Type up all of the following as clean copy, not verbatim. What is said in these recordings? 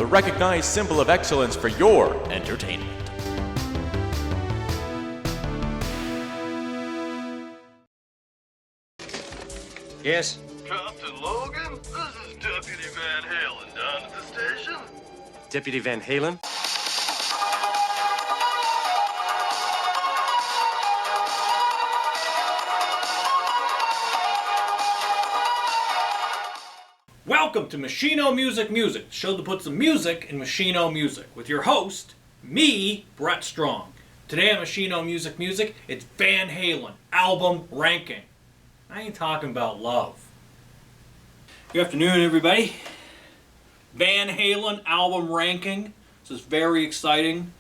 recognized symbol of excellence for your entertainment. Yes? Captain Logan, this is Deputy Van Halen down at the station. Deputy Van Halen? Welcome to Machino Music, the show that puts the music in Machino music, with your host, me, Brett Strong. Today on Machino Music, it's Van Halen Album Ranking. I ain't talking about love. Good afternoon, everybody. Van Halen Album Ranking. This is very exciting.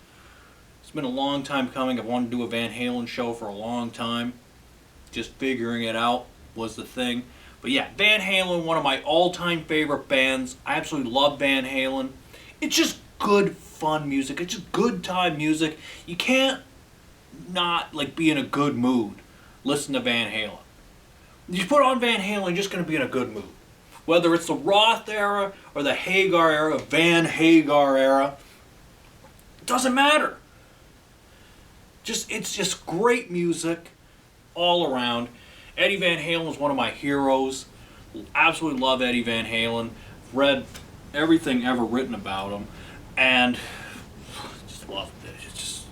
It's been a long time coming. I've wanted to do a Van Halen show for a long time. Just figuring it out was the thing. But yeah, Van Halen, one of my all-time favorite bands. I absolutely love Van Halen. It's just good, fun music. It's just good time music. You can't not be in a good mood. Listen to Van Halen. You put on Van Halen, you're just going to be in a good mood. Whether it's the Roth era or the Hagar era, Van Hagar era, it doesn't matter. It's just great music all around. Eddie Van Halen was one of my heroes. Absolutely love Eddie Van Halen. Read everything ever written about him, and just loved it. It just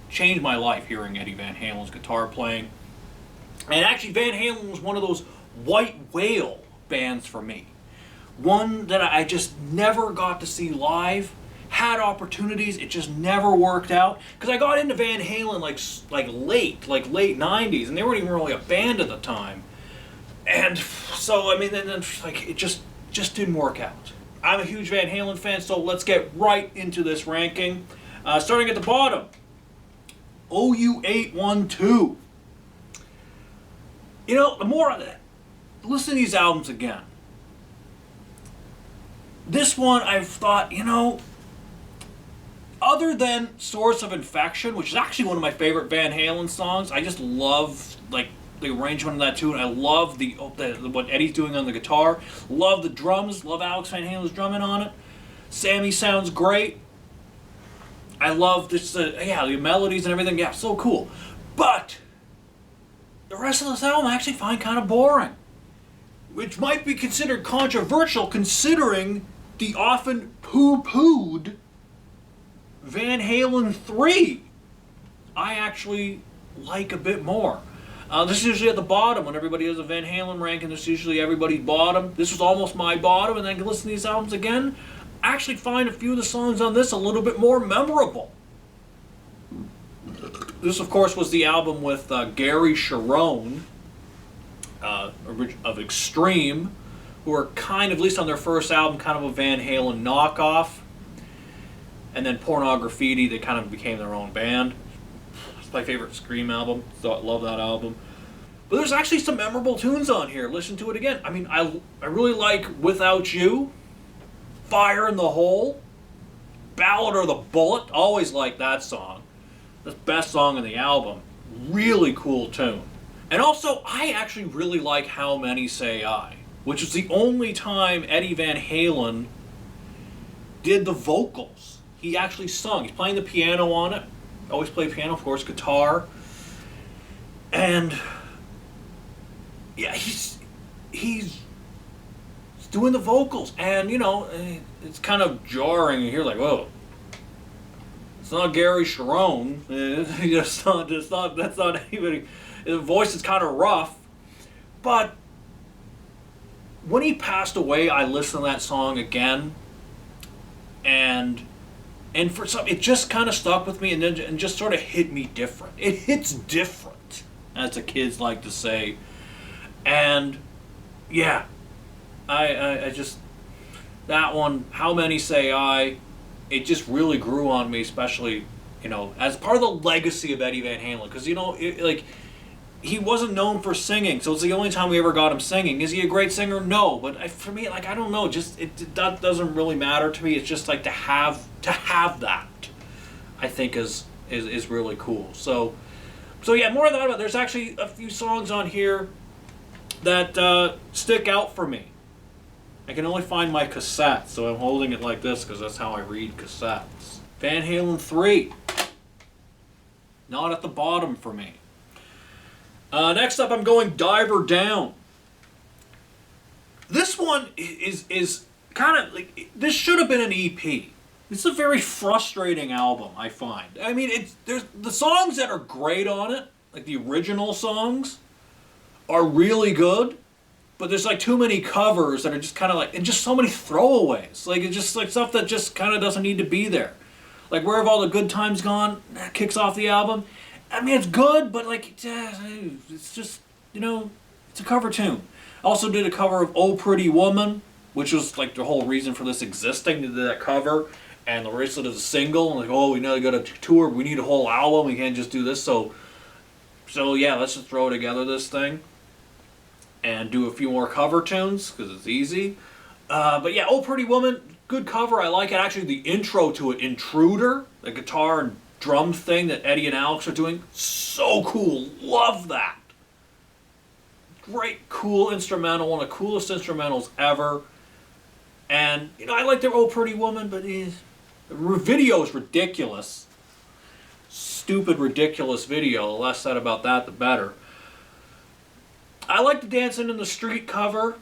changed my life hearing Eddie Van Halen's guitar playing. And actually, Van Halen was one of those white whale bands for me. One that I just never got to see live. Had opportunities, it just never worked out. Because I got into Van Halen late 90s, and they weren't even really a band at the time. And so, it just didn't work out. I'm a huge Van Halen fan, so let's get right into this ranking. Starting at the bottom, OU812. You know, the more I listen to these albums again, this one I've thought, other than Source of Infection, which is actually one of my favorite Van Halen songs, I just love the arrangement of that tune. I love the what Eddie's doing on the guitar. Love the drums. Love Alex Van Halen's drumming on it. Sammy sounds great. I love this. The melodies and everything. Yeah, so cool. But the rest of this album I actually find kind of boring, which might be considered controversial considering the often poo-pooed Van Halen 3 I actually like a bit more. This is usually at the bottom when everybody has a Van Halen ranking. This is usually everybody's bottom. This was almost my bottom, and then I can listen to these albums again. I actually find a few of the songs on this a little bit more memorable. This, of course, was the album with Gary Sharon of Extreme, who are kind of, at least on their first album, kind of a Van Halen knockoff. And then Pornograffiti, they kind of became their own band. It's my favorite Scream album, so I love that album. But there's actually some memorable tunes on here. Listen to it again. I really like Without You, Fire in the Hole, Ballad or the Bullet. Always like that song. That's the best song in the album. Really cool tune. And also, I actually really like How Many Say I, which is the only time Eddie Van Halen did the vocals. He actually sung. He's playing the piano on it. Always play piano, of course, guitar. And yeah, he's doing the vocals. And it's kind of jarring. You hear whoa. It's not Gary Sharon. That's not anybody. His voice is kind of rough. But when he passed away, I listened to that song again. And for some, it just kind of stuck with me and just sort of hit me different. It hits different, as the kids like to say. And yeah, I just, that one, How Many Say I, it just really grew on me, especially, as part of the legacy of Eddie Van Halen. Because, he wasn't known for singing, so it's the only time we ever got him singing. Is he a great singer? No, but for me, I don't know, that doesn't really matter to me. It's just to have that, I think is really cool. So yeah, more than that, there's actually a few songs on here that stick out for me. I can only find my cassette, so I'm holding it like this because that's how I read cassettes. Van Halen 3. Not at the bottom for me. Next up, I'm going Diver Down. This one is kind of like, this should have been an EP. It's a very frustrating album, I find. I mean, there's the songs that are great on it, like the original songs, are really good, but there's like too many covers that are just kind of like, and just so many throwaways. Like, it's just like stuff that just kind of doesn't need to be there. Like, Where Have All the Good Times Gone? That kicks off the album. I mean, it's good, but like, it's just, you know, it's a cover tune. Also did a cover of Oh Pretty Woman, which was like the whole reason for this existing, to do that cover. And the rest of it is a single. And like, oh, we know got a tour, we need a whole album, we can't just do this. So yeah, let's just throw together this thing and do a few more cover tunes, because it's easy. But yeah, Oh Pretty Woman, good cover, I like it. Actually, the intro to it, Intruder, the guitar and drum thing that Eddie and Alex are doing, so cool, love that. Great, cool instrumental, one of the coolest instrumentals ever. And, you know, I like their Oh Pretty Woman, but the video is ridiculous. Stupid, ridiculous video. The less said about that, the better. I like the Dancing in the Street cover.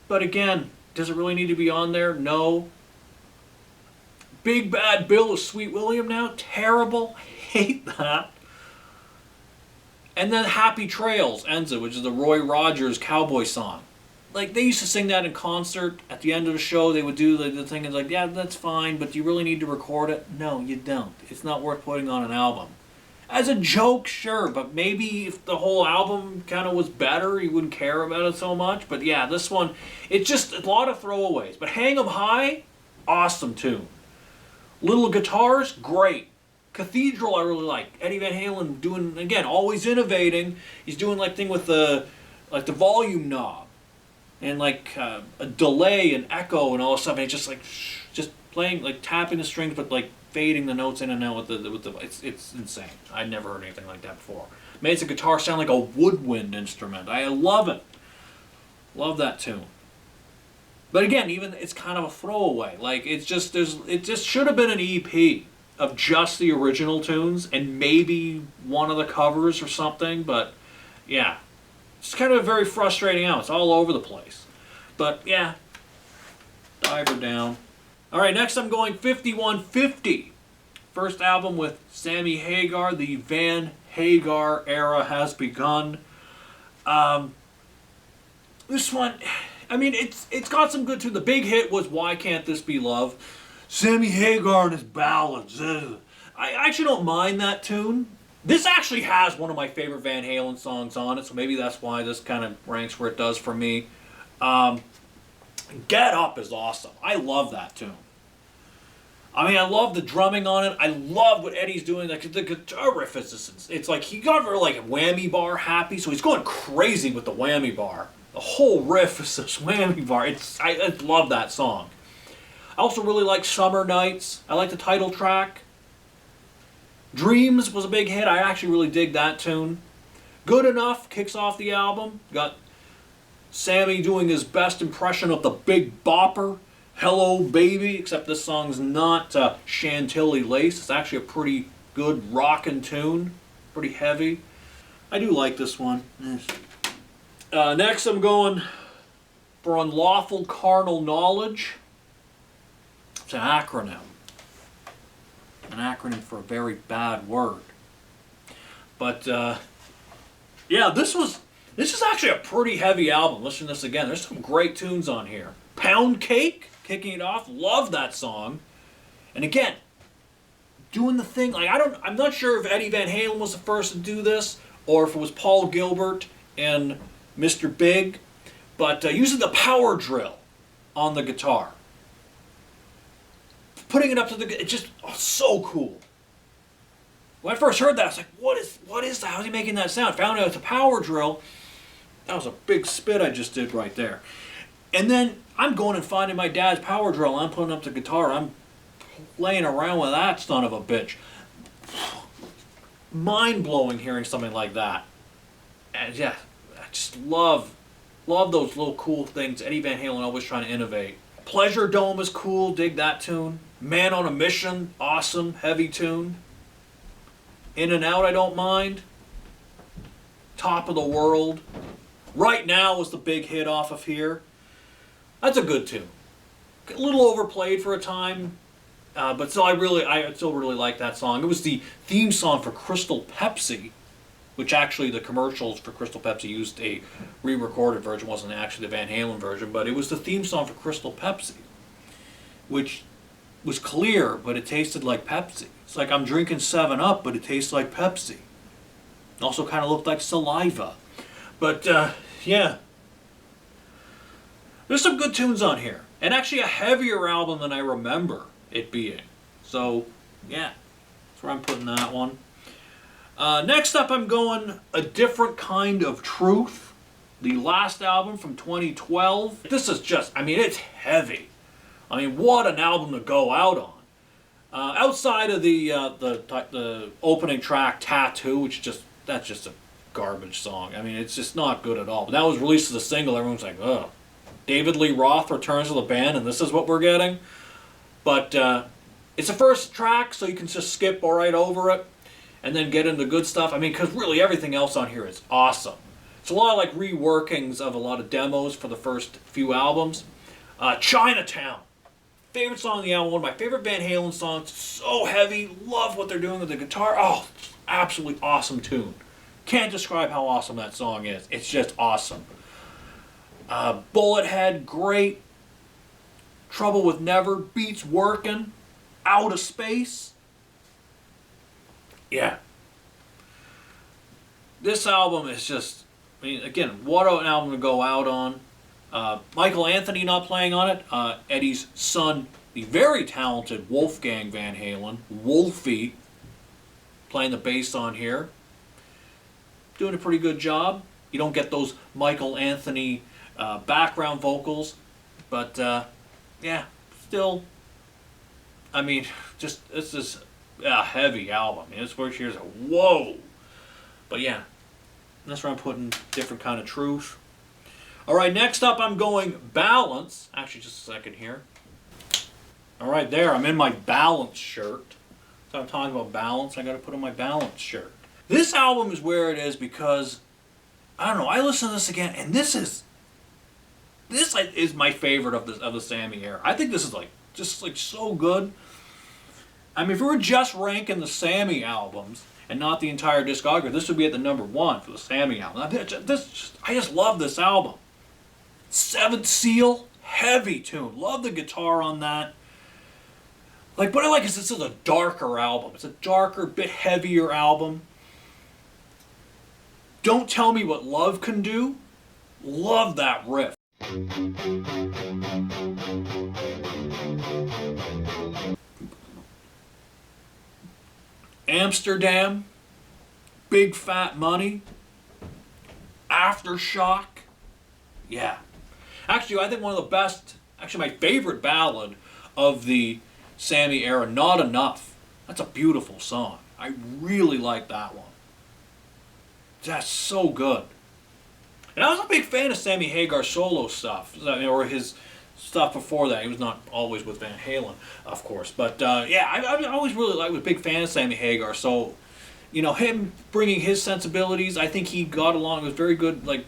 But again, does it really need to be on there? No. Big Bad Bill is Sweet William now. Terrible. Hate that. And then Happy Trails ends it, which is the Roy Rogers cowboy song. Like, they used to sing that in concert. At the end of the show, they would do the thing. It's like, yeah, that's fine, but do you really need to record it? No, you don't. It's not worth putting on an album. As a joke, sure, but maybe if the whole album kind of was better, you wouldn't care about it so much. But yeah, this one, it's just a lot of throwaways. But Hang 'em High, awesome tune. Little Guitars, great. Cathedral, I really like. Eddie Van Halen doing, again, always innovating. He's doing like thing with the volume knob and like a delay and echo and all this stuff. And it's just like just playing, like tapping the strings, but like fading the notes in and out with the. It's insane. I'd never heard anything like that before. Makes the guitar sound like a woodwind instrument. I love it. Love that tune. But again, even it's kind of a throwaway. Like it just should have been an EP of just the original tunes and maybe one of the covers or something. But yeah, it's kind of a very frustrating album. It's all over the place. But yeah, Diver Down. All right, next I'm going 5150. First album with Sammy Hagar. The Van Hagar era has begun. This one, I mean, it's got some good too. The big hit was Why Can't This Be Love? Sammy Hagar and his ballads. I actually don't mind that tune. This actually has one of my favorite Van Halen songs on it, so maybe that's why this kind of ranks where it does for me. Get Up is awesome. I love that tune. I mean, I love the drumming on it. I love what Eddie's doing. Like the guitar riff is just, it's like he got very like whammy bar happy, so he's going crazy with the whammy bar. The whole riff is this whammy bar. I love that song. I also really like Summer Nights. I like the title track. Dreams was a big hit. I actually really dig that tune. Good Enough kicks off the album. Got Sammy doing his best impression of the Big Bopper. Hello Baby, except this song's not Chantilly Lace. It's actually a pretty good rockin' tune. Pretty heavy. I do like this one. Next I'm going for Unlawful Carnal Knowledge. It's an acronym. An acronym for a very bad word. But yeah, this is actually a pretty heavy album. Listen to this again. There's some great tunes on here. Pound Cake, kicking it off. Love that song. And again, doing the thing like I'm not sure if Eddie Van Halen was the first to do this or if it was Paul Gilbert and Mr. Big, but using the power drill on the guitar. Putting it up to it's just so cool. When I first heard that, I was like, what is that? How's he making that sound? Found out it's a power drill. That was a big spit I just did right there. And then I'm going and finding my dad's power drill. I'm putting up the guitar. I'm playing around with that son of a bitch. Mind-blowing hearing something like that. And yeah, I just love Love those little cool things. Eddie Van Halen always trying to innovate. Pleasure Dome is cool. Dig that tune. Man on a Mission. Awesome. Heavy tune. In and Out I don't mind. Top of the World. Right Now was the big hit off of here. That's a good tune. A little overplayed for a time. But still, I still really like that song. It was the theme song for Crystal Pepsi, which actually the commercials for Crystal Pepsi used a re-recorded version. It wasn't actually the Van Halen version, but it was the theme song for Crystal Pepsi, which was clear, but it tasted like Pepsi. It's like I'm drinking 7-Up, but it tastes like Pepsi. It also kind of looked like saliva. But, yeah. There's some good tunes on here. And actually a heavier album than I remember it being. So, yeah. That's where I'm putting that one. Next up, I'm going A Different Kind of Truth. The last album from 2012. This is just, I mean, it's heavy. I mean, what an album to go out on. Outside of the opening track, Tattoo, that's just a garbage song. I mean, it's just not good at all. But that was released as a single. Everyone's like, ugh. David Lee Roth returns to the band, and this is what we're getting. But it's the first track, so you can just skip right over it and then get into good stuff. I mean, because really everything else on here is awesome. It's a lot of like reworkings of a lot of demos for the first few albums. Chinatown. Favorite song on the album, one of my favorite Van Halen songs. So heavy, love what they're doing with the guitar. Oh, absolutely awesome tune. Can't describe how awesome that song is. It's just awesome. Bullethead, great. Trouble with Never, Beats Working. Out of Space. Yeah. This album is just, I mean, again, what an album to go out on. Michael Anthony not playing on it. Eddie's son, the very talented Wolfgang Van Halen, Wolfie, playing the bass on here. Doing a pretty good job. You don't get those Michael Anthony background vocals, but yeah, still, I mean, just, this is a heavy album. I mean, this first year's a whoa. But yeah, that's where I'm putting Different Kind of Truth. Alright, next up I'm going Balance. Actually, just a second here. Alright, there, I'm in my Balance shirt. So I'm talking about Balance, I gotta put on my Balance shirt. This album is where it is because, I don't know, I listen to this again, and this is my favorite of the Sammy era. I think this is just so good. I mean, if we were just ranking the Sammy albums and not the entire discography, this would be at the number 1 for the Sammy album. I just love this album. Seventh Seal, heavy tune. Love the guitar on that. Like, what I like is this is a darker album. It's a darker, bit heavier album. Don't Tell Me What Love Can Do. Love that riff. Amsterdam, Big Fat Money, Aftershock. Yeah. Actually, I think one of the best, actually my favorite ballad of the Sammy era, Not Enough. That's a beautiful song. I really like that one. That's so good. And I was a big fan of Sammy Hagar's solo stuff, or his stuff before that. He was not always with Van Halen, of course. But yeah, I always really was a big fan of Sammy Hagar. So, you know, him bringing his sensibilities, I think he got along. It was very good, like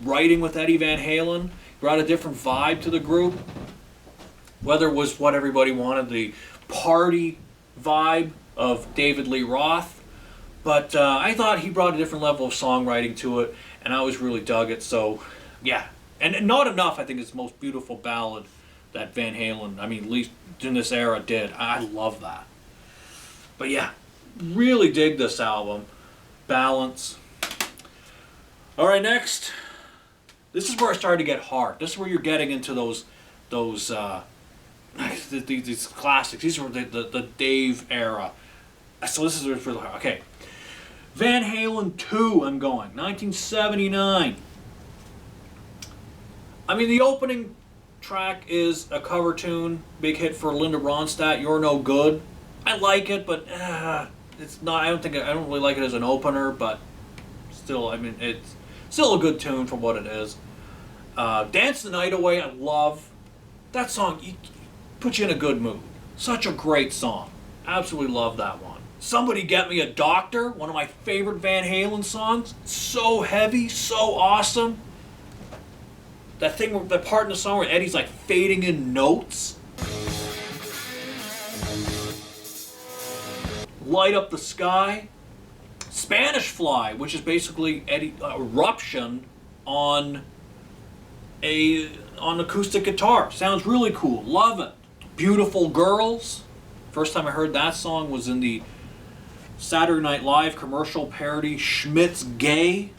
writing with Eddie Van Halen. Brought a different vibe to the group. Whether it was what everybody wanted, the party vibe of David Lee Roth. But I thought he brought a different level of songwriting to it, and I always really dug it. So, yeah. And Not Enough, I think, is the most beautiful ballad that Van Halen, I mean, at least in this era, did. I love that. But yeah, really dig this album. Balance. All right, next. This is where it started to get hard. This is where you're getting into these classics. These were the Dave era. So this is really hard. Okay. Van Halen 2, I'm going. 1979. I mean, the opening track is a cover tune. Big hit for Linda Ronstadt, You're No Good. I like it, but it's not, I don't really like it as an opener, but still, I mean, it's still a good tune for what it is. Dance the Night Away, I love. That song puts you in a good mood. Such a great song. Absolutely love that one. Somebody Get Me a Doctor, one of my favorite Van Halen songs. So heavy, so awesome. That part in the song where Eddie's like fading in notes. Light Up the Sky. Spanish Fly, which is basically Eddie Eruption on on acoustic guitar. Sounds really cool. Love it. Beautiful Girls. First time I heard that song was in the Saturday Night Live commercial parody Schmidt's Gay.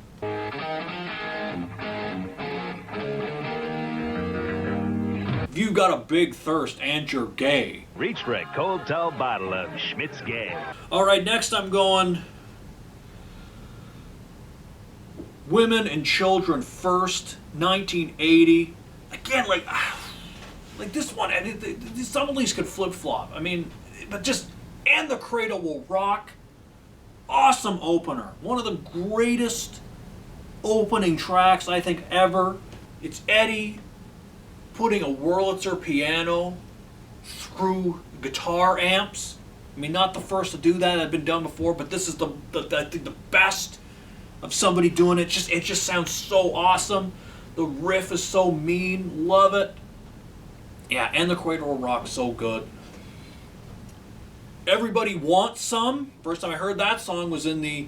If you've got a big thirst and you're gay. Reach for a cold, tall bottle of Schmidt's Gay. All right, next I'm going Women and Children First, 1980. Again, like this one, and some of these could flip-flop. I mean, but just, And the Cradle Will Rock. Awesome opener. One of the greatest opening tracks, I think, ever. It's Eddie putting a Wurlitzer piano through guitar amps. I mean, not the first to do that. Had been done before, but this is the best of somebody doing it. It just sounds so awesome. The riff is so mean. Love it. Yeah, And the Cradle Will Rock, so good. Everybody Wants Some. First time I heard that song was in the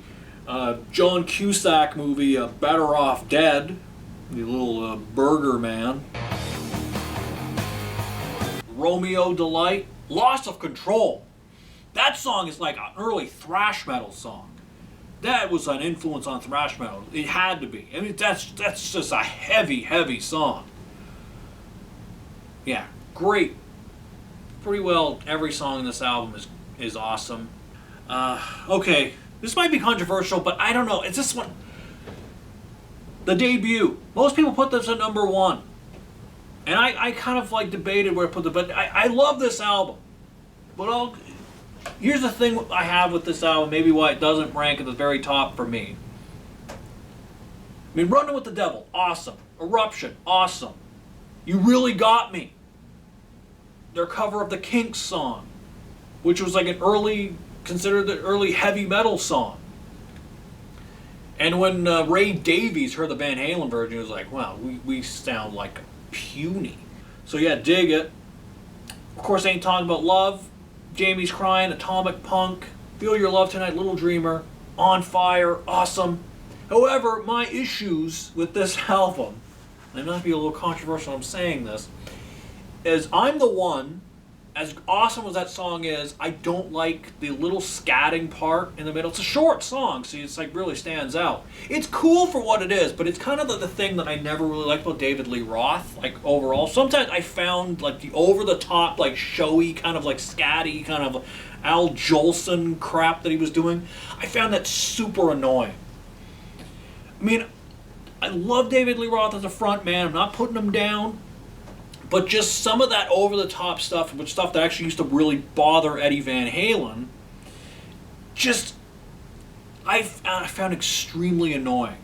John Cusack movie Better Off Dead. The little burger man. Romeo Delight. Loss of Control. That song is like an early thrash metal song. That was an influence on thrash metal. It had to be. I mean, that's just a heavy, heavy song. Yeah, great. Pretty well every song in this album is awesome. Okay, this might be controversial, but I don't know. It's this one. The Debut. Most people put this at number 1. And I kind of like debated where to put it, but I love this album. But here's the thing I have with this album, maybe why it doesn't rank at the very top for me. I mean, Running with the Devil, awesome. Eruption, awesome. You Really Got Me. Their cover of the Kinks song, which was like considered the early heavy metal song. And when Ray Davies heard the Van Halen version, he was like, wow, we sound like puny. So yeah, dig it. Of course, Ain't Talking About Love, Jamie's Crying, Atomic Punk, Feel Your Love Tonight, Little Dreamer, On Fire, awesome. However, my issues with this album, and I might be a little controversial in saying this, is I'm the one, as awesome as that song is, I don't like the little scatting part in the middle. It's a short song, so it's like really stands out. It's cool for what it is, but it's kind of the thing that I never really liked about David Lee Roth, like overall. Sometimes I found like the over-the-top, like showy, kind of like scatty, kind of Al Jolson crap that he was doing. I found that super annoying. I mean, I love David Lee Roth as a front man. I'm not putting him down. But just some of that over-the-top stuff, which stuff that actually used to really bother Eddie Van Halen, just I found extremely annoying.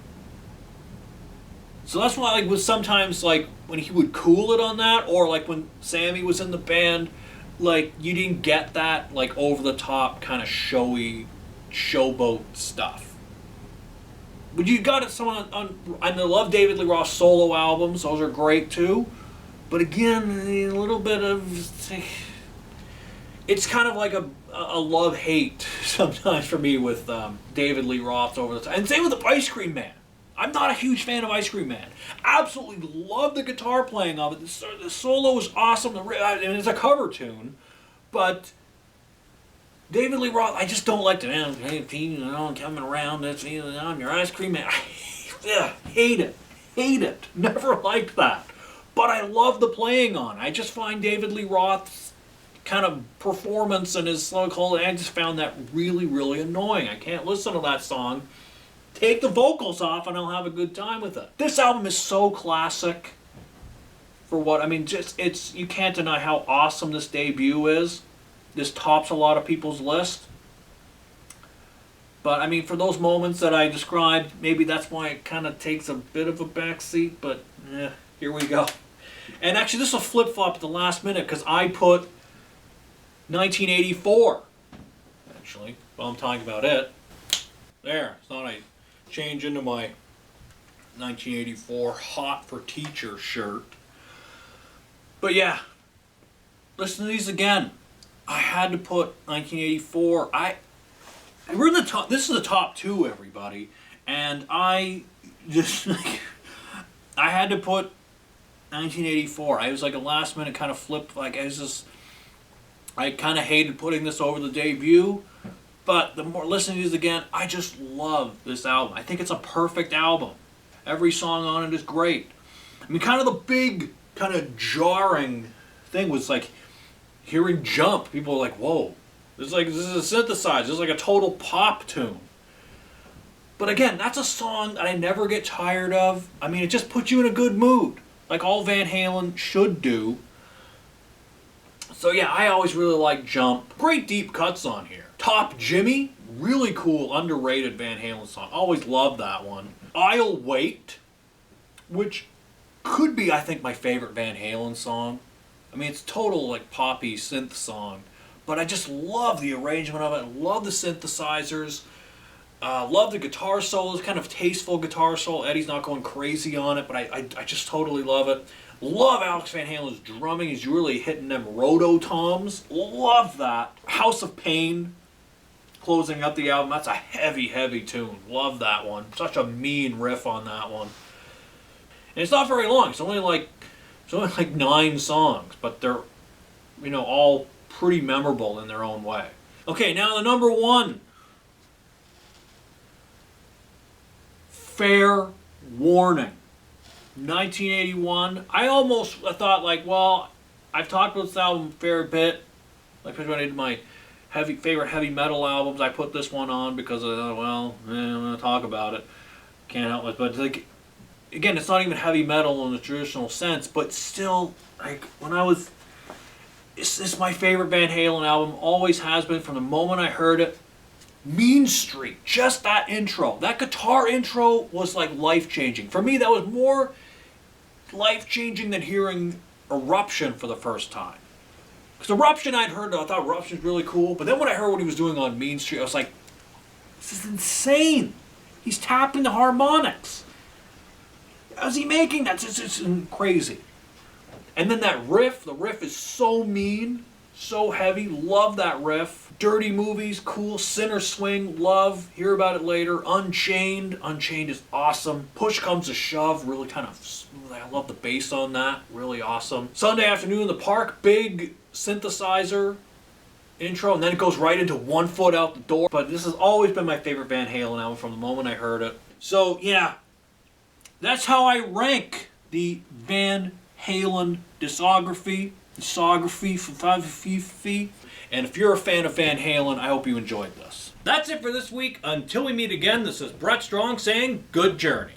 So that's why, like, with sometimes, like, when he would cool it on that, or like when Sammy was in the band, like, you didn't get that, like, over-the-top kind of showy showboat stuff. But you got it. Someone I love David Lee Roth's solo albums; those are great too. But again, a little bit of... It's kind of like a love-hate sometimes for me with David Lee Roth over the time. And same with Ice Cream Man. I'm not a huge fan of Ice Cream Man. Absolutely love the guitar playing of it. The solo is awesome. I mean, it's a cover tune. But David Lee Roth, I just don't like to... Hey, Pete, coming around, I'm your Ice Cream Man. I hate it. Hate it. Never liked that. But I love the playing on. I just find David Lee Roth's kind of performance and his so-called, I just found that really, really annoying. I can't listen to that song. Take the vocals off and I'll have a good time with it. This album is so classic for what, I mean, just, you can't deny how awesome this debut is. This tops a lot of people's list. But, I mean, for those moments that I described, maybe that's why it kind of takes a bit of a backseat, but, Here we go. And actually, this will flip-flop at the last minute because I put 1984. Actually, while I'm talking about it. There. Thought I'd change into my 1984 Hot for Teacher shirt. But yeah, listen to these again. I had to put 1984. We're in the top. This is the top 2, everybody, and I just like I had to put 1984. I was like a last minute kind of flip. Like I kind of hated putting this over the debut, but the more listening to this again, I just love this album. I think it's a perfect album. Every song on it is great. I mean, kind of the big, kind of jarring thing was like hearing Jump. People were like, whoa, this is a synthesizer. This is like a total pop tune. But again, that's a song that I never get tired of. I mean, it just puts you in a good mood, like all Van Halen should do. So yeah, I always really like Jump. Great deep cuts on here. Top Jimmy, really cool, underrated Van Halen song. Always loved that one. I'll Wait, which could be, I think, my favorite Van Halen song. I mean, it's total like poppy synth song, but I just love the arrangement of it. Love the synthesizers. Love the guitar solos, kind of tasteful guitar solo. Eddie's not going crazy on it, but I just totally love it. Love Alex Van Halen's drumming. He's really hitting them rototoms. Love that. House of Pain, closing up the album. That's a heavy, heavy tune. Love that one. Such a mean riff on that one. And it's not very long. It's only like 9 songs, but they're, all pretty memorable in their own way. Okay, now the number 1. Fair Warning. 1981. I thought like, well, I've talked about this album a fair bit. Like when I did my favorite heavy metal albums, I put this one on because I'm going to talk about it. Can't help it. But like, again, it's not even heavy metal in the traditional sense, but still, like it's my favorite Van Halen album. Always has been from the moment I heard it. Mean Street, just that intro. That guitar intro was like life-changing. For me, that was more life-changing than hearing Eruption for the first time. Because Eruption I'd heard, I thought Eruption was really cool, but then when I heard what he was doing on Mean Street, I was like, this is insane. He's tapping the harmonics. How's he making that? It's crazy. And then that riff, the riff is so mean, so heavy. Love that riff. Dirty Movies, cool. Sinner Swing, love. Hear about it later. Unchained. Unchained is awesome. Push Comes to Shove, really kind of smooth. I love the bass on that. Really awesome. Sunday Afternoon in the Park, big synthesizer intro, and then it goes right into One Foot Out the Door. But this has always been my favorite Van Halen album from the moment I heard it. So yeah, that's how I rank the Van Halen discography. And if you're a fan of Van Halen, I hope you enjoyed this. That's it for this week. Until we meet again, this is Brett Strong saying good journey.